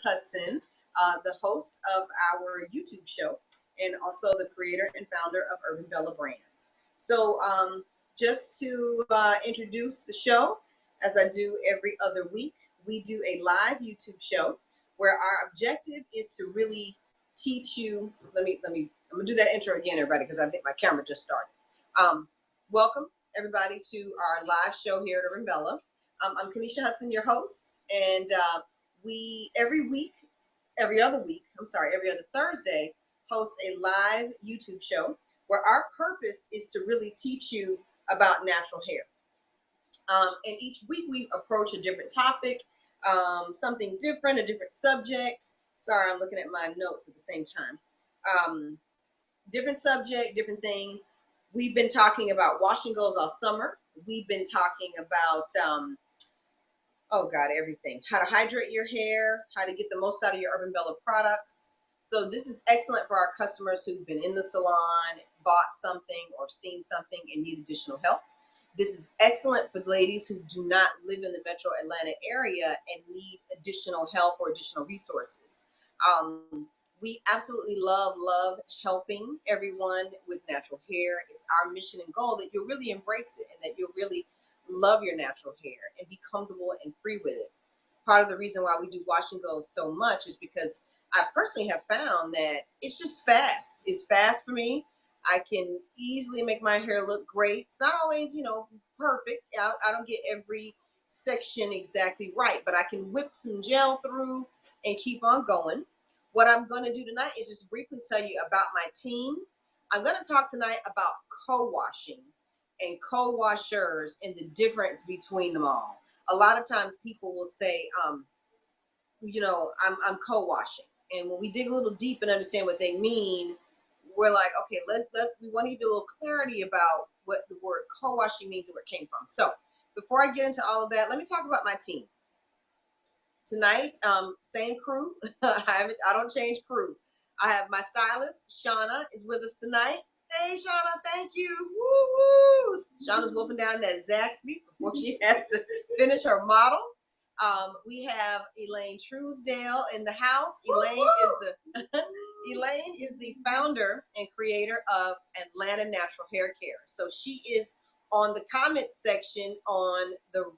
Hudson, the host of our YouTube show, and also the creator and founder of Urban Bella Brands. So, just to introduce the show, as I do every other week, we do a live YouTube show where our objective is to really teach you. I'm gonna do that intro again, everybody, because I think my camera just started. Welcome everybody to our live show here at Urban Bella. I'm Kanisha Hudson, your host, and we every other week, every other Thursday, host a live YouTube show where our purpose is to really teach you about natural hair. And each week we approach a different topic, something different, a different subject. Sorry, I'm looking at my notes at the same time. Different subject, different thing. We've been talking about wash and goes all summer. We've been talking about oh God, everything. How to hydrate your hair, how to get the most out of your Urban Bella products. So this is excellent for our customers who've been in the salon, bought something or seen something and need additional help. This is excellent for ladies who do not live in the metro Atlanta area and need additional help or additional resources. We absolutely love helping everyone with natural hair. It's our mission and goal that you'll really embrace it and that you'll really love your natural hair and be comfortable and free with it. Part of the reason why we do wash and go so much is because I personally have found that it's just fast. It's fast for me. I can easily make my hair look great. It's not always, perfect. I don't get every section exactly right, but I can whip some gel through and keep on going. What I'm going to do tonight is just briefly tell you about my team. I'm going to talk tonight about co-washing and co-washers and the difference between them all. A lot of times people will say, I'm co-washing. And when we dig a little deep and understand what they mean, we're like, okay, we want to give you a little clarity about what the word co-washing means and where it came from. So before I get into all of that, let me talk about my team. Tonight, same crew. I don't change crew. I have my stylist, Shauna, is with us tonight. Hey, Shauna, thank you. Woo woo. Shauna's wolfing down that Zaxby's before she has to finish her model. We have Elaine Truesdale in the house. Elaine is the founder and creator of Atlanta Natural Hair Care. So she is on the comments section on the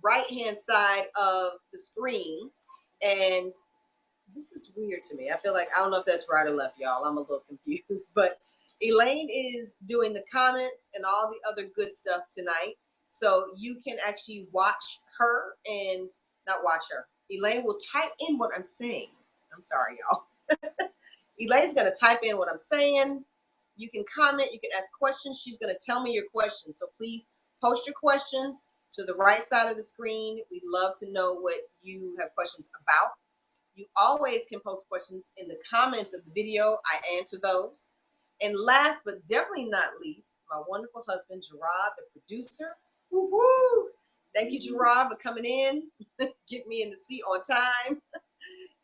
right-hand side of the screen. And this is weird to me. I feel like, I don't know if that's right or left, y'all. I'm a little confused. But Elaine is doing the comments and all the other good stuff tonight. So you can actually watch her and not watch her. Elaine will type in what I'm saying. I'm sorry, y'all. Elaine's going to type in what I'm saying. You can comment. You can ask questions. She's going to tell me your questions. So please post your questions to the right side of the screen. We'd love to know what you have questions about. You always can post questions in the comments of the video. I answer those. And last but definitely not least, my wonderful husband, Gerard, the producer. Woo-hoo! Thank you, Gerard, for coming in, get me in the seat on time,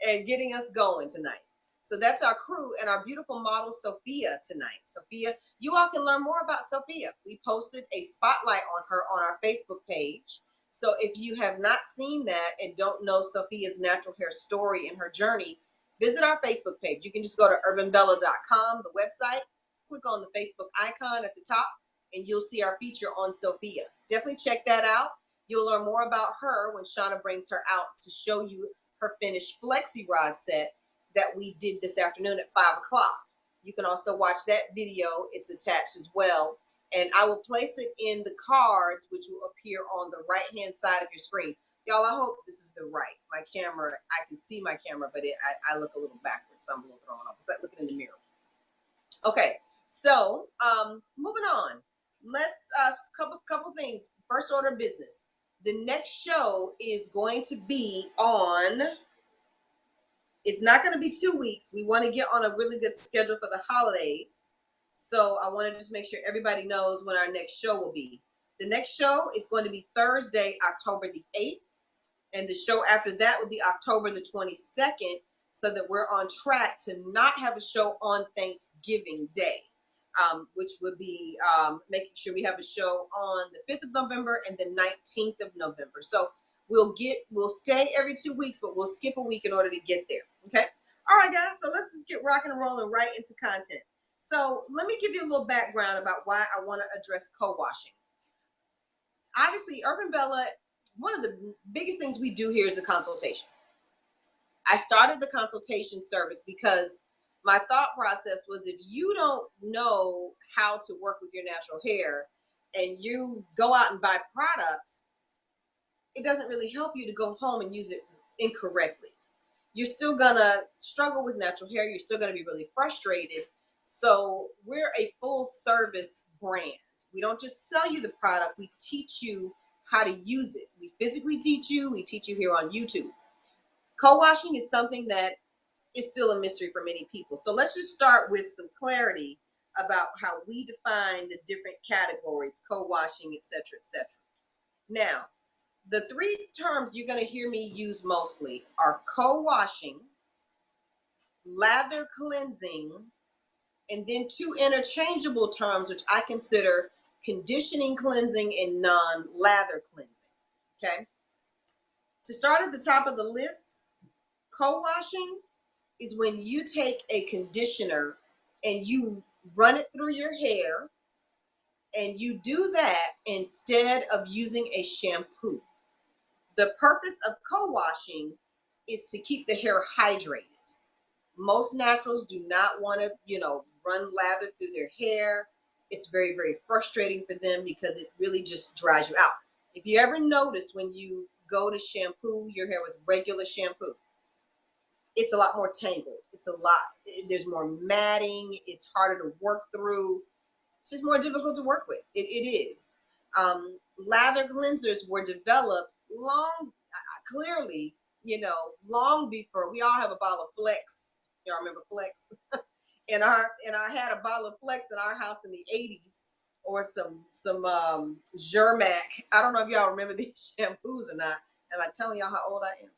and getting us going tonight. So that's our crew and our beautiful model, Sophia, tonight. Sophia, you all can learn more about Sophia. We posted a spotlight on her on our Facebook page. So if you have not seen that and don't know Sophia's natural hair story and her journey, visit our Facebook page. You can just go to urbanbella.com, the website, click on the Facebook icon at the top, and you'll see our feature on Sophia. Definitely check that out. You'll learn more about her when Shauna brings her out to show you her finished Flexi Rod set that we did this afternoon at 5 o'clock. You can also watch that video. It's attached as well. And I will place it in the cards, which will appear on the right-hand side of your screen. Y'all, I hope this is the right. My camera, I can see my camera, but I look a little backwards, so I'm a little thrown off. It's like looking in the mirror. Okay, so moving on. Let's couple things. First order of business. The next show is going to be on. It's not going to be 2 weeks. We want to get on a really good schedule for the holidays. So I want to just make sure everybody knows when our next show will be. The next show is going to be Thursday, October the 8th. And the show after that will be October the 22nd, so that we're on track to not have a show on Thanksgiving Day, which would be making sure we have a show on the 5th of November and the 19th of November. So We'll stay every 2 weeks, but we'll skip a week in order to get there. Okay. All right, guys. So let's just get rocking and rolling right into content. So let me give you a little background about why I want to address co-washing. Obviously, Urban Bella, one of the biggest things we do here is a consultation. I started the consultation service because my thought process was, if you don't know how to work with your natural hair and you go out and buy product, it doesn't really help you to go home and use it incorrectly. You're still gonna struggle with natural hair. You're still gonna be really frustrated. So we're a full service brand. We don't just sell you the product, we teach you how to use it. We physically teach you, we teach you here on YouTube. Co-washing is something that is still a mystery for many people. So let's just start with some clarity about how we define the different categories, co-washing, etc., etc. Now, the three terms you're going to hear me use mostly are co-washing, lather cleansing, and then two interchangeable terms, which I consider conditioning cleansing and non-lather cleansing. Okay. To start at the top of the list, co-washing is when you take a conditioner and you run it through your hair, and you do that instead of using a shampoo. The purpose of co-washing is to keep the hair hydrated. Most naturals do not want to, run lather through their hair. It's very, very frustrating for them because it really just dries you out. If you ever notice when you go to shampoo your hair with regular shampoo, it's a lot more tangled. There's more matting. It's harder to work through. It's just more difficult to work with. It is. Lather cleansers were developed clearly, long before. We all have a bottle of Flex. Y'all remember Flex? And I had a bottle of Flex in our house in the 80s, or some Germac. I don't know if y'all remember these shampoos or not. Am I telling y'all how old I am?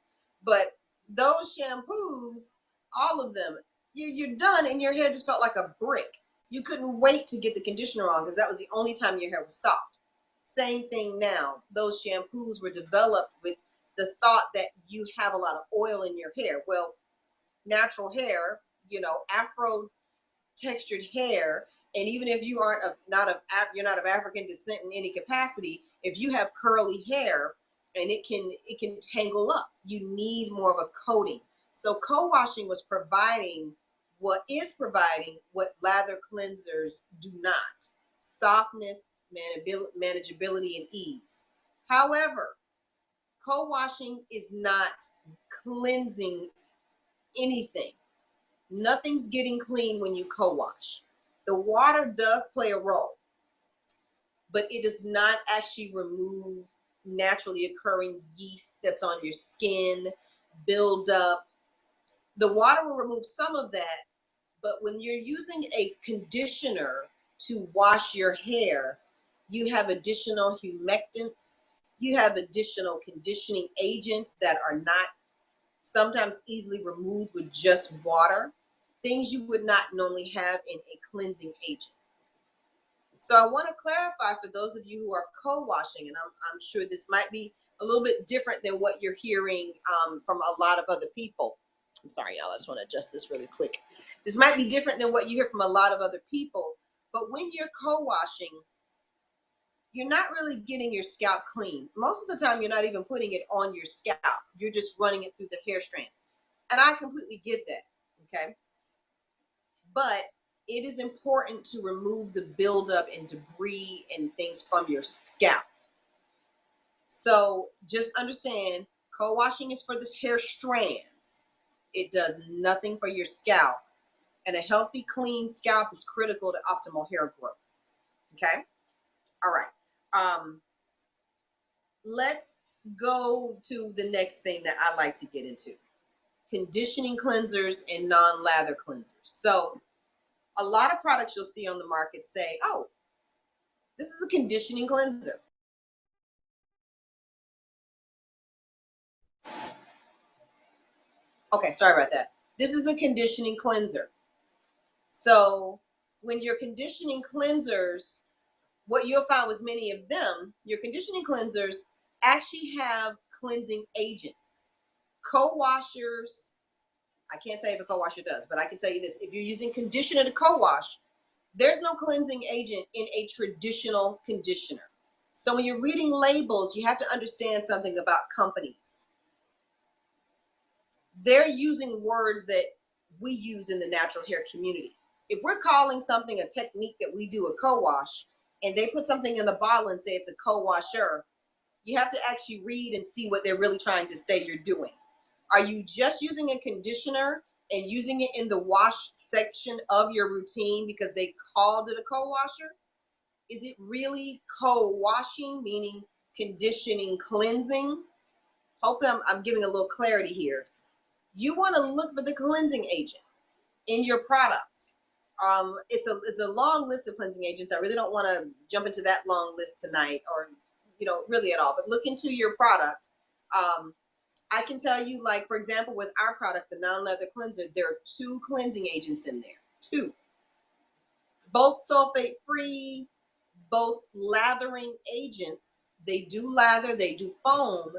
But those shampoos, all of them, you're done and your hair just felt like a brick. You couldn't wait to get the conditioner on because that was the only time your hair was soft. Same thing now. Those shampoos were developed with the thought that you have a lot of oil in your hair. Well, natural hair, Afro textured hair, and even if you you're not of African descent in any capacity, if you have curly hair and it can tangle up, you need more of a coating. So co-washing was providing what lather cleansers do not: softness, manageability, and ease. However, co-washing is not cleansing anything. Nothing's getting clean when you co-wash. The water does play a role, but it does not actually remove naturally occurring yeast that's on your skin, build up. The water will remove some of that, but when you're using a conditioner to wash your hair, you have additional humectants, you have additional conditioning agents that are not sometimes easily removed with just water, things you would not normally have in a cleansing agent. So I want to clarify for those of you who are co-washing, and I'm sure this might be a little bit different than what you're hearing from a lot of other people. I'm sorry, y'all, I just want to adjust this really quick. This might be different than what you hear from a lot of other people, but when you're co-washing, you're not really getting your scalp clean. Most of the time, you're not even putting it on your scalp. You're just running it through the hair strands. And I completely get that, okay? But it is important to remove the buildup and debris and things from your scalp. So just understand, co-washing is for the hair strands. It does nothing for your scalp. And a healthy, clean scalp is critical to optimal hair growth, okay? All right. Let's go to the next thing that I like to get into: conditioning cleansers and non-lather cleansers. So a lot of products you'll see on the market say, oh, this is a conditioning cleanser. Okay, sorry about that. This is a conditioning cleanser. So when your conditioning cleansers, what you'll find with many of them, your conditioning cleansers actually have cleansing agents. Co-washers, I can't tell you if a co-washer does, but I can tell you this. If you're using conditioner to co-wash, there's no cleansing agent in a traditional conditioner. So when you're reading labels, you have to understand something about companies. They're using words that we use in the natural hair community. If we're calling something a technique that we do a co-wash, and they put something in the bottle and say it's a co-washer, you have to actually read and see what they're really trying to say you're doing. Are you just using a conditioner and using it in the wash section of your routine because they called it a co-washer? Is it really co-washing, meaning conditioning, cleansing? Hopefully I'm giving a little clarity here. You want to look for the cleansing agent in your product. It's a long list of cleansing agents. I really don't want to jump into that long list tonight, or really at all. But look into your product. I can tell you, like, for example, with our product, the non-leather cleanser, there are 2 cleansing agents in there. 2. Both sulfate free, both lathering agents. They do lather, they do foam,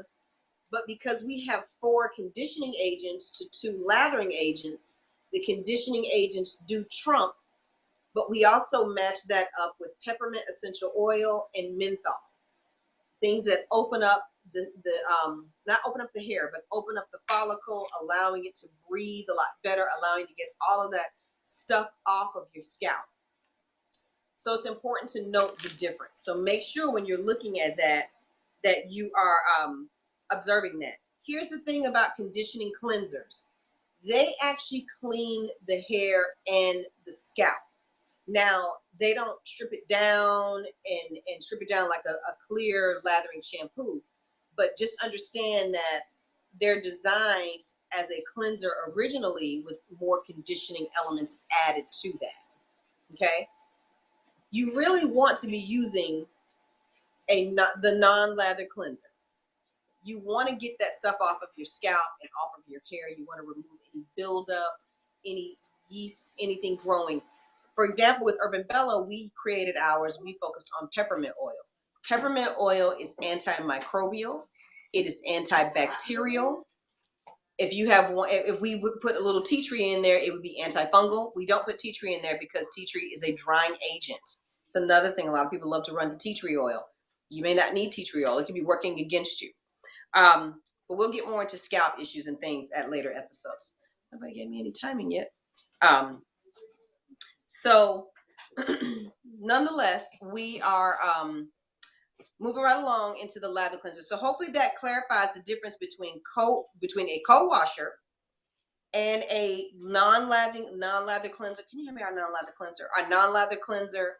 but because we have 4 conditioning agents to 2 lathering agents, the conditioning agents do trump, but we also match that up with peppermint essential oil and menthol. Things that open up not open up the hair, but open up the follicle, allowing it to breathe a lot better, allowing you to get all of that stuff off of your scalp. So it's important to note the difference. So make sure when you're looking at that you are observing that. Here's the thing about conditioning cleansers. They actually clean the hair and the scalp. Now, they don't strip it down and strip it down like a clear lathering shampoo, but just understand that they're designed as a cleanser originally with more conditioning elements added to that, okay? You really want to be using the non-lather cleanser. You want to get that stuff off of your scalp and off of your hair. You want to remove any buildup, any yeast, anything growing. For example, with Urban Bella, we created ours. We focused on peppermint oil. Peppermint oil is antimicrobial. It is antibacterial. If we would put a little tea tree in there, it would be antifungal. We don't put tea tree in there because tea tree is a drying agent. It's another thing. A lot of people love to run to tea tree oil. You may not need tea tree oil. It could be working against you. But we'll get more into scalp issues and things at later episodes. Nobody gave me any timing yet. So nonetheless, we are moving right along into the lather cleanser. So hopefully that clarifies the difference between a co-washer and a non-lather cleanser. Can you hear me? Our non-lather cleanser. Our non-lather cleanser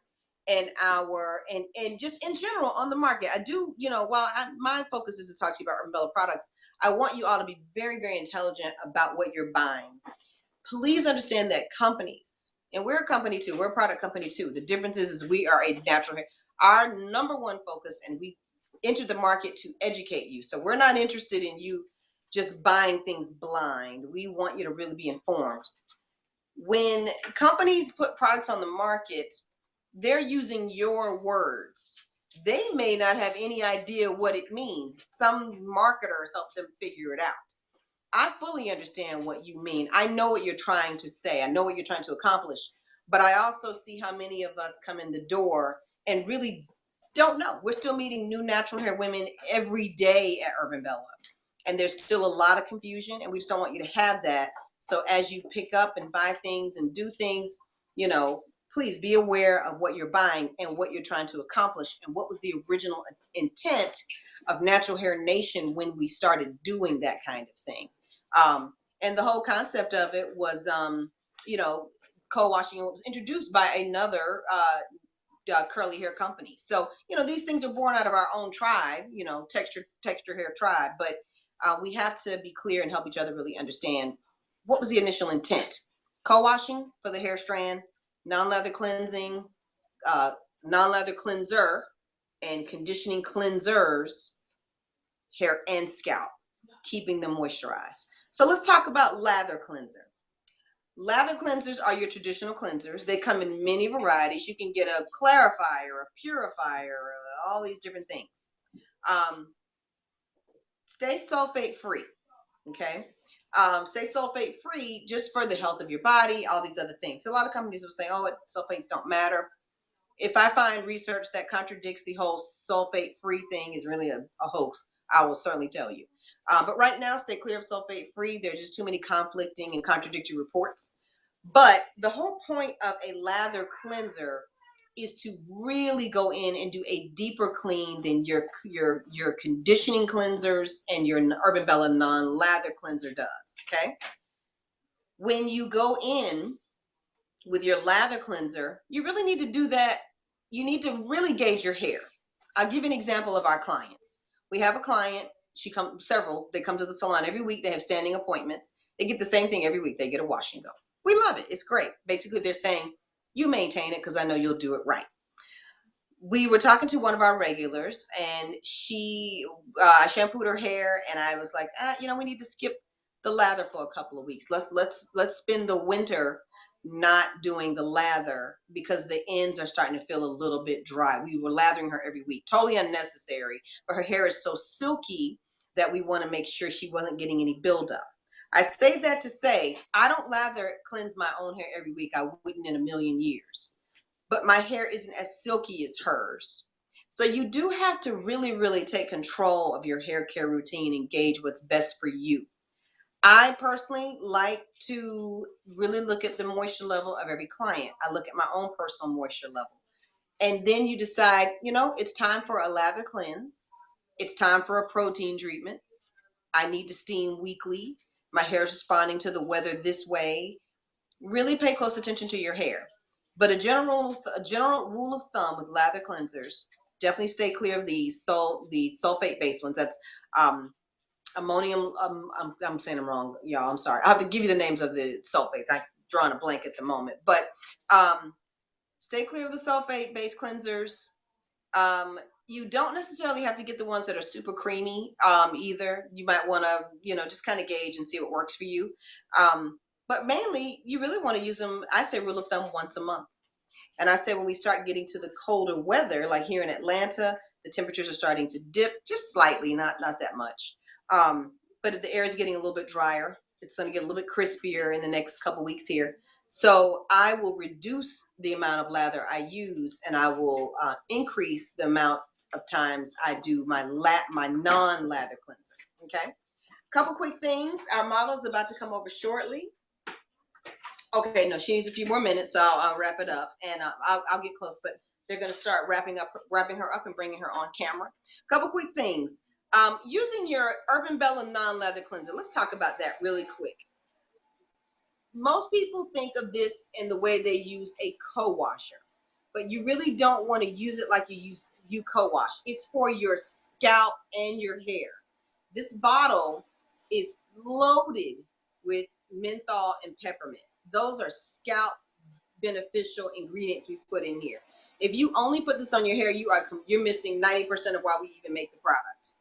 and and just in general on the market. I do, while my focus is to talk to you about Urban Bella products, I want you all to be very, very intelligent about what you're buying. Please understand that companies, and we're a company too, we're a product company too. The difference is we are a natural hair. Our number one focus, and we entered the market to educate you. So we're not interested in you just buying things blind. We want you to really be informed. When companies put products on the market, they're using your words. They may not have any idea what it means. Some marketer helped them figure it out. I fully understand what you mean. I know what you're trying to say. I know what you're trying to accomplish. But I also see how many of us come in the door and really don't know. We're still meeting new natural hair women every day at Urban Bella. And there's still a lot of confusion, and we just don't want you to have that. So as you pick up and buy things and do things, please be aware of what you're buying and what you're trying to accomplish and what was the original intent of Natural Hair Nation when we started doing that kind of thing. And the whole concept of it was, co-washing. It was introduced by another curly hair company. So, these things are born out of our own tribe, texture hair tribe. But we have to be clear and help each other really understand what was the initial intent. Co-washing for the hair strand, non-lather cleansing, non-lather cleanser, and conditioning cleansers, hair and scalp, keeping them moisturized. So let's talk about lather cleanser. Lather cleansers are your traditional cleansers. They come in many varieties. You can get a clarifier, a purifier, all these different things. stay sulfate free. Okay. Stay sulfate free just for the health of your body, all these other things. So a lot of companies will say, oh, sulfates don't matter. If I find research that contradicts the whole sulfate free thing is really a hoax, I will certainly tell you. But right now, stay clear of sulfate free. There are just too many conflicting and contradictory reports. But the whole point of a lather cleanser is to really go in and do a deeper clean than your conditioning cleansers and your Urban Bella non-lather cleanser does. Okay. When you go in with your lather cleanser, you really need to do that. You need to really gauge your hair. I'll give you an example of our clients. We have a client, they come to the salon every week. They have standing appointments. They get the same thing every week. They get a wash and go. We love it. It's great. Basically, they're saying, you maintain it because I know you'll do it right. We were talking to one of our regulars, and I shampooed her hair, and I was like, we need to skip the lather for a couple of weeks. Let's spend the winter not doing the lather because the ends are starting to feel a little bit dry. We were lathering her every week, totally unnecessary, but her hair is so silky that we want to make sure she wasn't getting any buildup. I say that to say I don't cleanse my own hair every week. I wouldn't in a million years. But my hair isn't as silky as hers. So you do have to really, really take control of your hair care routine and gauge what's best for you. I personally like to really look at the moisture level of every client. I look at my own personal moisture level. And then you decide, it's time for a lather cleanse. It's time for a protein treatment. I need to steam weekly. My hair is responding to the weather this way. Really pay close attention to your hair. But a general rule of thumb with lather cleansers, definitely stay clear of these. So the sulfate based ones, that's ammonium. I'm saying them wrong, y'all. I'm sorry. I have to give you the names of the sulfates. I'm drawing a blank at the moment. But stay clear of the sulfate based cleansers. You don't necessarily have to get the ones that are super creamy either. You might want to, just kind of gauge and see what works for you. But mainly, you really want to use them, I say rule of thumb, once a month. And I say when we start getting to the colder weather, like here in Atlanta, the temperatures are starting to dip just slightly, not that much. But the air is getting a little bit drier. It's going to get a little bit crispier in the next couple weeks here. So I will reduce the amount of lather I use, and I will increase the amount of times I do my non-lather cleanser. Okay. Couple quick things. Our model is about to come over shortly. Okay, no, she needs a few more minutes, so I'll wrap it up, and I'll get close. But they're going to start wrapping her up, and bringing her on camera. Couple quick things. Using your Urban Bella non-lather cleanser. Let's talk about that really quick. Most people think of this in the way they use a co-washer, but you really don't want to use it like you co-wash. It's for your scalp and your hair. This bottle is loaded with menthol and peppermint. Those are scalp beneficial ingredients we put in here. If you only put this on your hair, you're missing 90% of why we even make the product.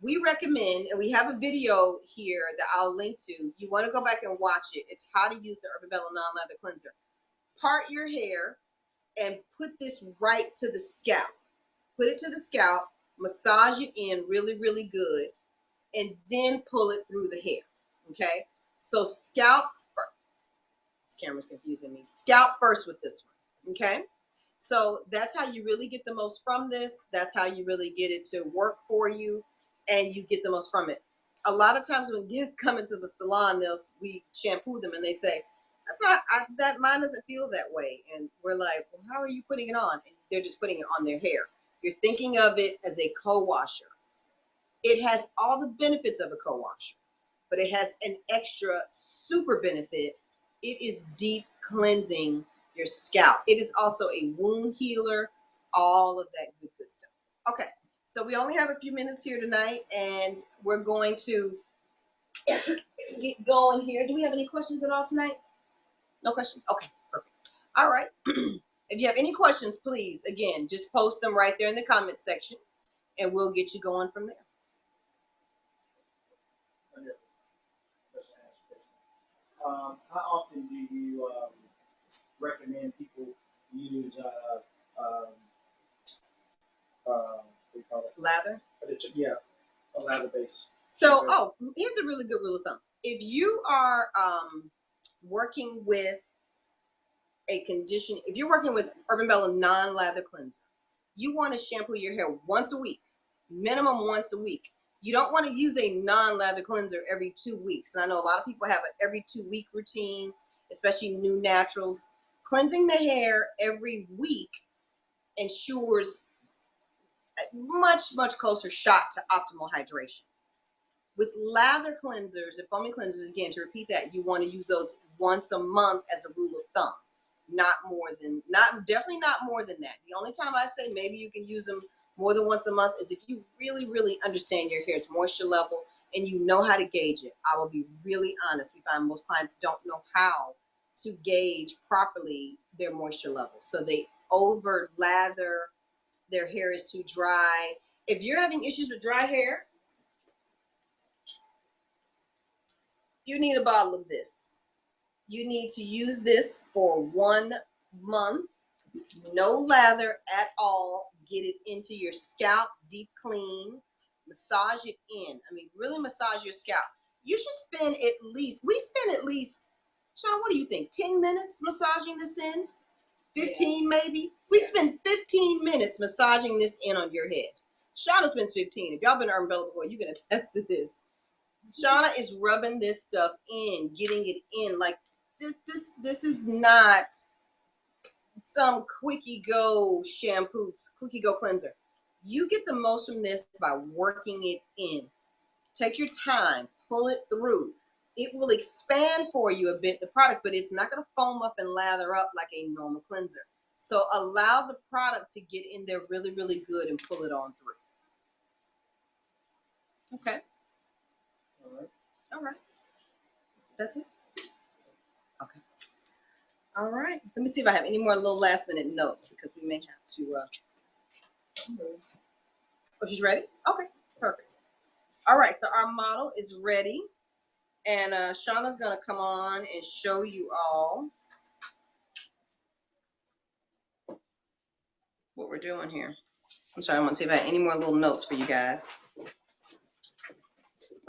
We recommend, and we have a video here that I'll link to. You want to go back and watch it. It's how to use the Urban Bella non-lather cleanser. Part your hair and put this right to the scalp. Put it to the scalp, massage it in really, really good, and then pull it through the hair. Okay? So scalp first. This camera's confusing me. Scalp first with this one. Okay? So that's how you really get the most from this. That's how you really get it to work for you, and you get the most from it. A lot of times when guests come into the salon, we shampoo them and they say, that mine doesn't feel that way. And we're like, well, how are you putting it on? And they're just putting it on their hair. You're thinking of it as a co-washer. It has all the benefits of a co-washer, but it has an extra super benefit. It is deep cleansing your scalp. It is also a wound healer, all of that good stuff. Okay, so we only have a few minutes here tonight, and we're going to get going here. Do we have any questions at all tonight? No questions? Okay, perfect. All right. If you have any questions, please, again, just post them right there in the comment section, and we'll get you going from there. How often do you recommend people use what do you call it? Lather? Yeah, a lather base. So, oh, here's a really good rule of thumb. If you are working with a condition, if you're working with Urban Bella non-lather cleanser, you want to shampoo your hair once a week, minimum once a week. You don't want to use a non-lather cleanser every 2 weeks. And I know a lot of people have an every 2-week routine, especially new naturals. Cleansing the hair every week ensures a much closer shot to optimal hydration. With lather cleansers and foaming cleansers, again, to repeat that, you want to use those once a month as a rule of thumb. Definitely not more than that. The only time I say maybe you can use them more than once a month is if you really understand your hair's moisture level and you know how to gauge it. I will be really honest. We find most clients don't know how to gauge properly their moisture level. So they over lather, their hair is too dry. If you're having issues with dry hair, you need a bottle of this. You need to use this for 1 month. No lather at all. Get it into your scalp, deep clean, massage it in. I mean, really massage your scalp. You should spend we spend at least, Shauna, what do you think? 10 minutes massaging this in? 15 maybe? We spend 15 minutes massaging this in on your head. Shauna spends 15. If y'all been Urban Bella before, you can attest to this. Shauna is rubbing this stuff in, getting it in. Like this is not some quickie go shampoo, quickie go cleanser. You get the most from this by working it in. Take your time, pull it through. It will expand for you a bit, the product, but it's not going to foam up and lather up like a normal cleanser. So allow the product to get in there really good and pull it on through. Okay. All right. That's it. Okay. All right. Let me see if I have any more little last minute notes because we may have to. Oh, she's ready? Okay, perfect. All right, so our model is ready. And Shauna's going to come on and show you all what we're doing here. I'm sorry, I want to see if I have any more little notes for you guys.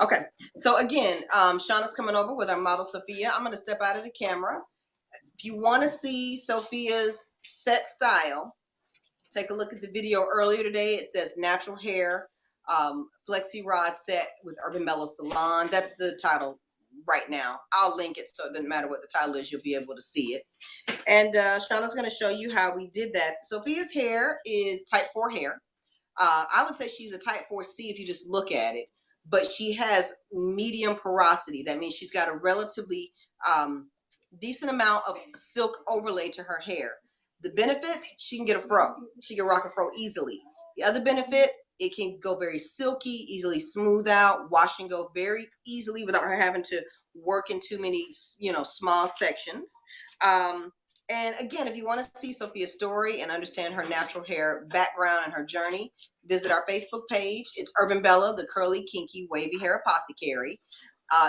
Okay, so again, Shauna's coming over with our model, Sophia. I'm going to step out of the camera. If you want to see Sophia's set style, take a look at the video earlier today. It says natural hair, Flexi Rod Set with Urban Bella Salon. That's the title right now. I'll link it so it doesn't matter what the title is. You'll be able to see it. And Shauna's going to show you how we did that. Sophia's hair is type 4 hair. I would say she's a type 4C if you just look at it. But she has medium porosity. That means she's got a relatively decent amount of silk overlay to her hair. The benefits, she can get a fro. She can rock a fro easily. The other benefit, it can go very silky, easily smooth out, wash and go very easily without her having to work in too many, small sections. And again, if you want to see Sophia's story and understand her natural hair background and her journey, visit our Facebook page. It's Urban Bella, the curly, kinky, wavy hair apothecary.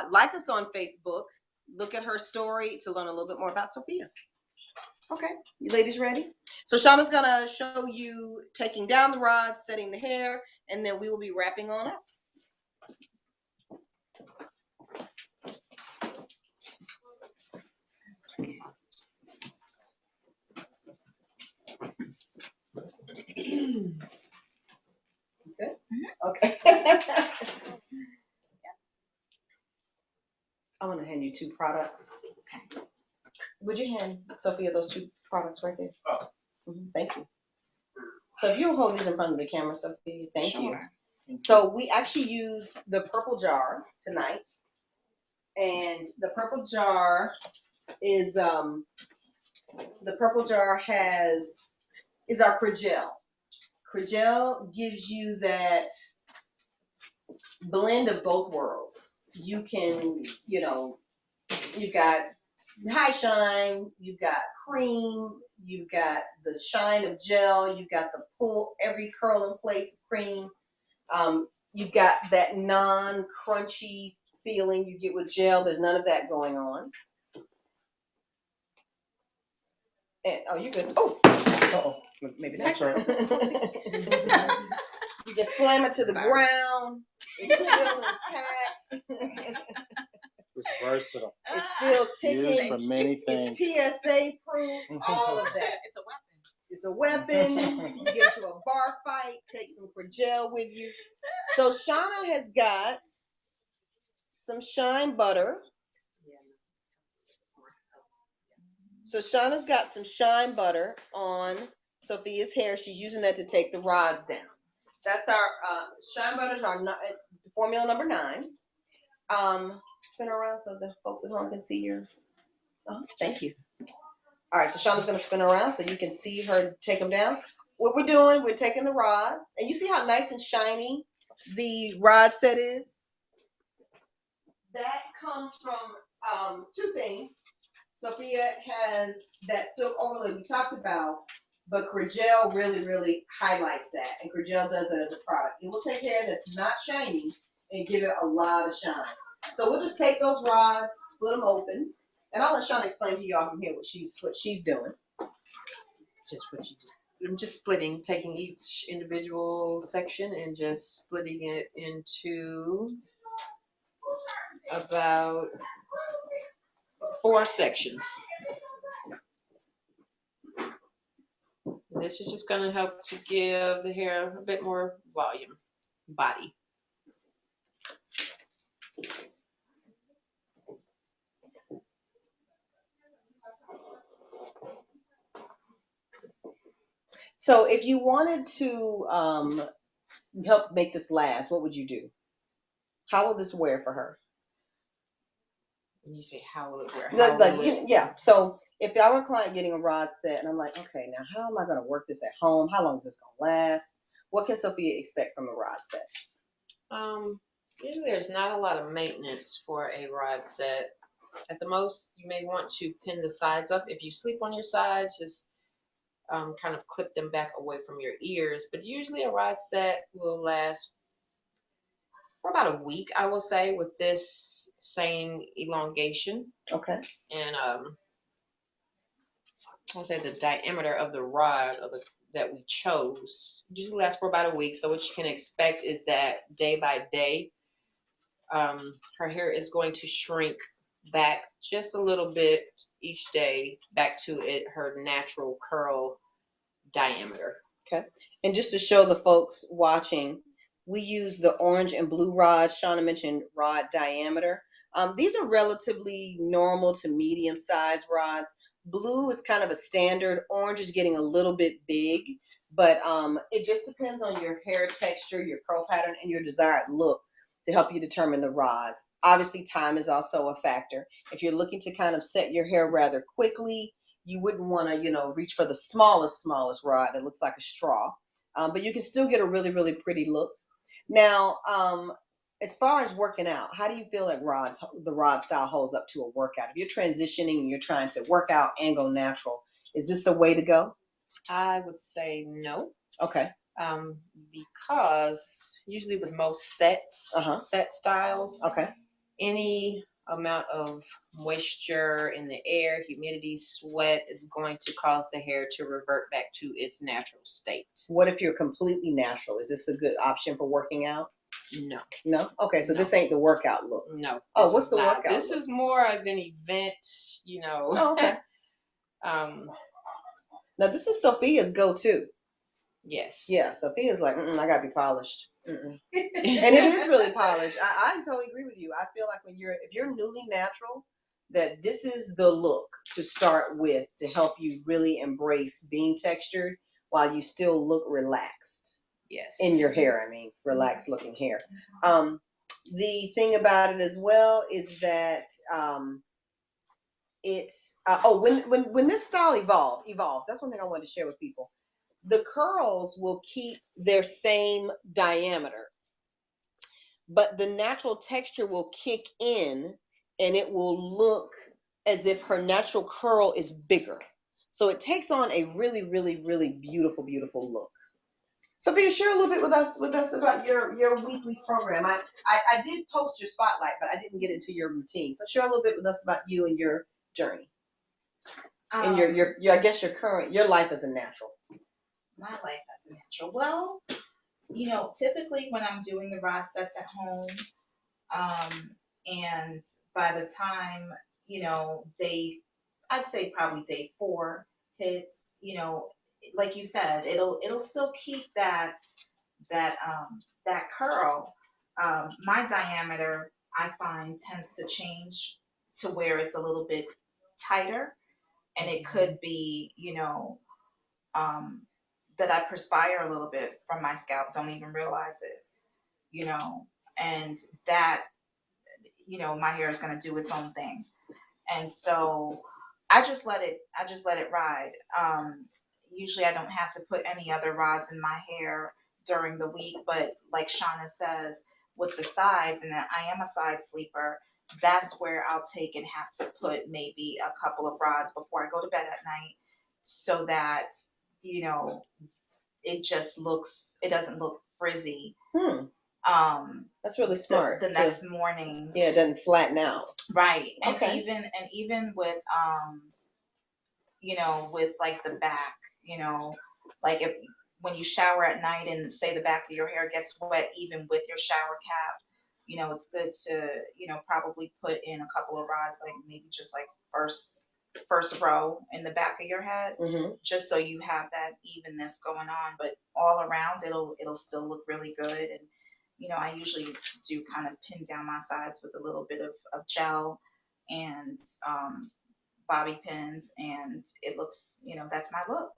Like us on Facebook. Look at her story to learn a little bit more about Sophia. Okay, you ladies ready? So Shauna's gonna show you taking down the rods, setting the hair, and then we will be wrapping on up. Good? Okay. I'm gonna hand you 2 products. Okay. Would you hand Sophia those 2 products right there? Oh. Thank you. So if you'll hold these in front of the camera, Sophia, thank you. Sure. So we actually use the purple jar tonight. And the purple jar is is our Cragel. Cragel gives you that blend of both worlds. You can, you've got high shine, you've got cream, you've got the shine of gel, you've got the pull, every curl in place cream. You've got that non-crunchy feeling you get with gel. There's none of that going on. And, oh, you good. Oh, maybe That's not. right. You just slam it to the ground. It's still intact. It's versatile. It's still ticking. Used for many things. It's TSA proof. All of that. It's a weapon. You get into a bar fight. Take some Gel with you. So Shauna has got some shine butter. So Shauna's got some shine butter on Sophia's hair. She's using that to take the rods down. That's our shine butters are formula number 9. Spin around so the folks at home can see your. Oh, thank you. All right, so Shauna's gonna spin around so you can see her take them down. What we're doing, we're taking the rods, and you see how nice and shiny the rod set is. That comes from 2 things. Sophia has that silk overlay we talked about, but Gel really, really highlights that, and Gel does it as a product. It will take hair that's not shiny and give it a lot of shine. So we'll just take those rods, split them open, and I'll let Shauna explain to y'all from here what she's doing. Just what you do. I'm just splitting, taking each individual section and just splitting it into about 4 sections. And this is just going to help to give the hair a bit more volume, body. So if you wanted to help make this last, what would you do? How will this wear for her? When you say how will it wear? Yeah. So if I were a client getting a rod set and I'm like, okay, now how am I going to work this at home? How long is this going to last? What can Sophia expect from a rod set? Usually there's not a lot of maintenance for a rod set. At the most, you may want to pin the sides up. If you sleep on your sides, just kind of clip them back away from your ears. But usually a rod set will last for about a week, I will say, with this same elongation. Okay. And I'll say the diameter of the rod that we chose usually lasts for about a week. So what you can expect is that day by day, her hair is going to shrink back just a little bit each day back to her natural curl diameter. Okay. And just to show the folks watching, we use the orange and blue rods. Shauna mentioned rod diameter. These are relatively normal to medium sized rods. Blue is kind of a standard. Orange is getting a little bit big, but it just depends on your hair texture, your curl pattern, and your desired look to help you determine the rods. Obviously, time is also a factor. If you're looking to kind of set your hair rather quickly, you wouldn't want to, reach for the smallest rod that looks like a straw. But you can still get a really, really pretty look. Now, as far as working out, how do you feel like the rod style holds up to a workout? If you're transitioning and you're trying to work out and go natural, is this a way to go? I would say no. Okay. Because usually with most set styles, okay, any amount of moisture in the air, humidity, sweat is going to cause the hair to revert back to its natural state. What if you're completely natural? Is this a good option for working out? No. No? Okay, so this ain't the workout look. No. Oh, what's the workout This look? is more of an event, Oh, okay. Now this is Sophia's go-to. Yes. Yeah, Sophia's like, I gotta be polished. And it is really polished. I totally agree with you. I feel like if you're newly natural, that this is the look to start with to help you really embrace being textured while you still look relaxed. Yes. In your hair, relaxed looking hair. The thing about it as well is that when this style evolves, that's one thing I wanted to share with people. The curls will keep their same diameter, but the natural texture will kick in and it will look as if her natural curl is bigger. So it takes on a really, really, really beautiful, beautiful look. Sophia, share a little bit with us about your weekly program. I did post your spotlight, but I didn't get into your routine. So share a little bit with us about you and your journey. And your I guess your life as a natural. My life as a natural. Well, typically when I'm doing the rod sets at home, and by the time, I'd say probably day 4 hits, like you said, it'll still keep that curl. My diameter, I find, tends to change to where it's a little bit tighter, and it could be, um, that I perspire a little bit from my scalp, don't even realize it, and that, my hair is going to do its own thing. And so I just let it ride. Usually I don't have to put any other rods in my hair during the week, but like Shauna says, with the sides, and I am a side sleeper, that's where I'll take and have to put maybe a couple of rods before I go to bed at night, so that, you know, it doesn't look frizzy. That's really smart. The next morning. Yeah, it doesn't flatten out. Right. And Okay. even with with like the back, like if when you shower at night and say the back of your hair gets wet, even with your shower cap, it's good to, probably put in a couple of rods, like maybe just like first row in the back of your head, just so you have that evenness going on. But all around, it'll still look really good. And I usually do kind of pin down my sides with a little bit of gel and bobby pins, and it looks, that's my look.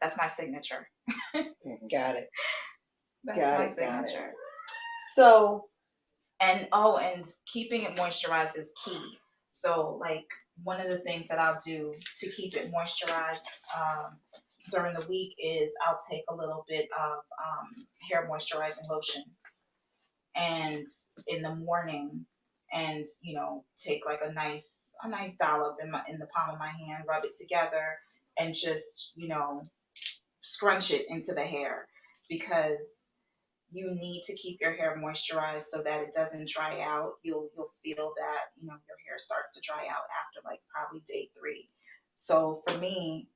That's my signature. Got it. That's my signature. So, and keeping it moisturized is key. So, like, one of the things that I'll do to keep it moisturized during the week is I'll take a little bit of hair moisturizing lotion, and in the morning, and take like a nice dollop in the palm of my hand, rub it together, and just scrunch it into the hair, because you need to keep your hair moisturized so that it doesn't dry out. You'll feel that your hair starts to dry out after like probably day 3. So for me,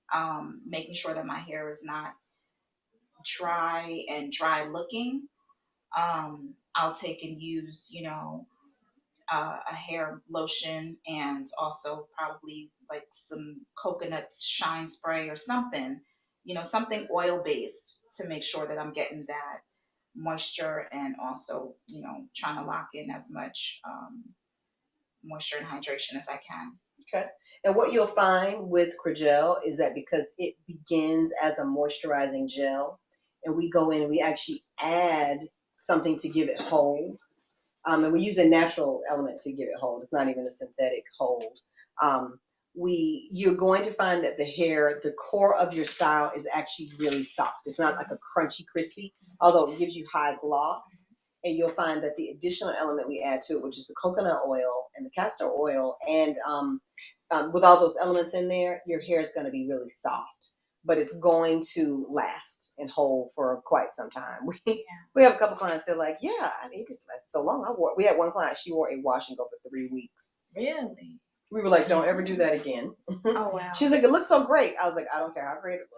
making sure that my hair is not dry looking, I'll take and use a hair lotion, and also probably like some coconut shine spray or something, something oil based, to make sure that I'm getting that moisture, and also trying to lock in as much moisture and hydration as I can. Okay. And what you'll find with Cragel is that because it begins as a moisturizing gel, and we go in and we actually add something to give it hold. And we use a natural element to give it hold. It's not even a synthetic hold. You're going to find that the core of your style is actually really soft. It's not like a crunchy, crispy, although it gives you high gloss. And you'll find that the additional element we add to it, which is the coconut oil and the castor oil, and with all those elements in there, your hair is going to be really soft, but it's going to last and hold for quite some time. We have a couple clients that are like, yeah, I mean, it just lasts so long. We had one client, she wore a wash and go for 3 weeks. Really? We were like, don't ever do that again. Oh, wow. She's like, it looks so great. I was like, I don't care how great it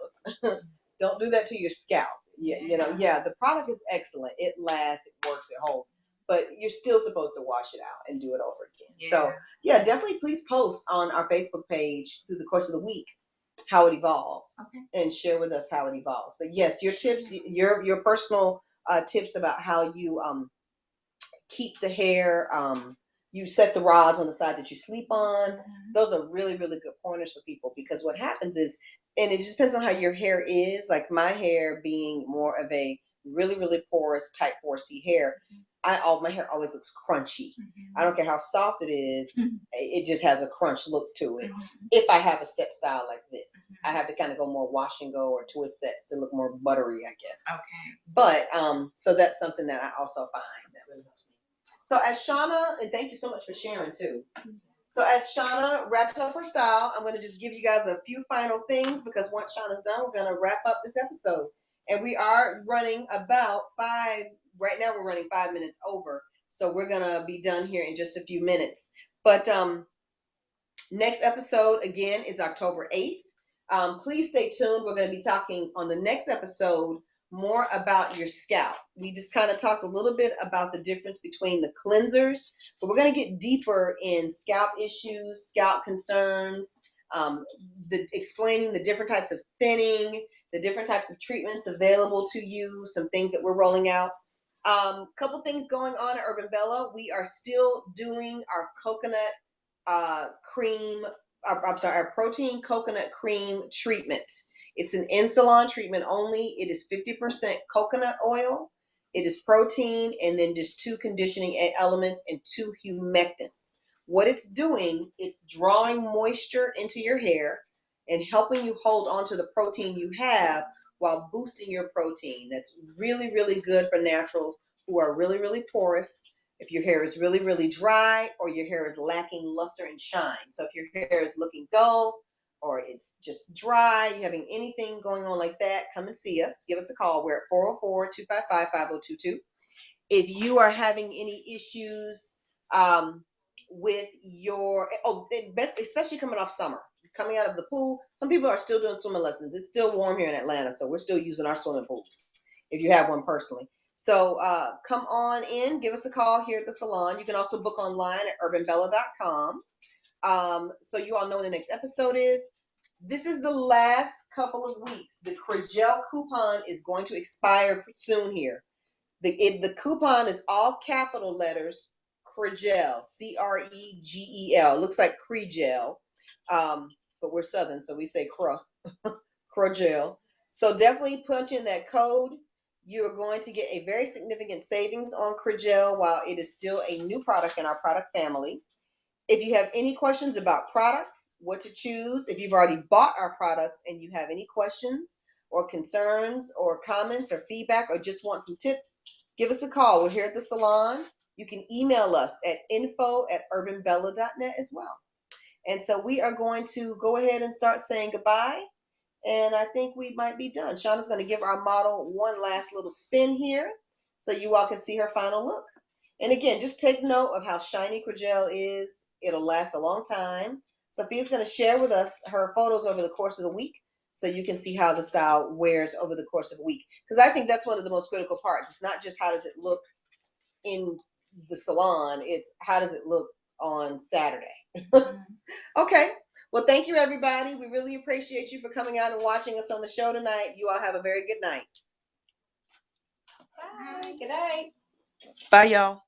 looks. Don't do that to your scalp. Yeah, the product is excellent. It lasts, it works, it holds. But you're still supposed to wash it out and do it over again. Yeah. So, yeah, definitely please post on our Facebook page through the course of the week how it evolves, and share with us how it evolves. But yes, your tips, your personal tips about how you keep the hair, you set the rods on the side that you sleep on. Those are really, really good pointers for people, because what happens is, and it just depends on how your hair is, like my hair being more of a really, really porous type 4C hair, my hair always looks crunchy. I don't care how soft it is, it just has a crunch look to it. If I have a set style like this, I have to kind of go more wash and go or twist sets to look more buttery, I guess. Okay. But so that's something that I also find that really helps me. So as Shauna, and thank you so much for sharing too. So as Shauna wraps up her style, I'm going to just give you guys a few final things, because once Shauna's done, we're going to wrap up this episode. And we are running about right now we're running 5 minutes over. So we're going to be done here in just a few minutes. But Next episode, again, is October 8th. Please stay tuned. We're going to be talking on the next episode more about your scalp. We just kind of talked a little bit about the difference between the cleansers, but we're going to get deeper in scalp issues, scalp concerns, explaining the different types of thinning, the different types of treatments available to you, some things that we're rolling out. Couple things going on at Urban Bella. We are still doing our coconut cream, our protein coconut cream treatment. It's an in-salon treatment only. It is 50% coconut oil. It is protein and then just 2 conditioning elements and 2 humectants. What it's doing, it's drawing moisture into your hair and helping you hold on to the protein you have while boosting your protein. That's really, really good for naturals who are really, really porous. If your hair is really, really dry or your hair is lacking luster and shine. So if your hair is looking dull or it's just dry, you're having anything going on like that, come and see us. Give us a call. We're at 404-255-5022. If you are having any issues with your, especially coming off summer, coming out of the pool, some people are still doing swimming lessons. It's still warm here in Atlanta, so we're still using our swimming pools if you have one personally. So come on in, give us a call here at the salon. You can also book online at urbanbella.com. So you all know when the next episode is. This is the last couple of weeks. The Crigel coupon is going to expire soon here. The coupon is all capital letters, Crigel, Cregel. Looks like Crigel, but we're Southern, so we say Crigel. So definitely punch in that code. You are going to get a very significant savings on Crigel while it is still a new product in our product family. If you have any questions about products, what to choose, if you've already bought our products and you have any questions or concerns or comments or feedback or just want some tips, give us a call. We're here at the salon. You can email us at info@urbanbella.net as well. And so we are going to go ahead and start saying goodbye. And I think we might be done. Shauna's going to give our model one last little spin here so you all can see her final look. And again, just take note of how shiny Crigel is. It'll last a long time. Sophia's going to share with us her photos over the course of the week so you can see how the style wears over the course of a week. Because I think that's one of the most critical parts. It's not just how does it look in the salon, it's how does it look on Saturday. Okay. Well, thank you, everybody. We really appreciate you for coming out and watching us on the show tonight. You all have a very good night. Bye. Good night. Bye, y'all.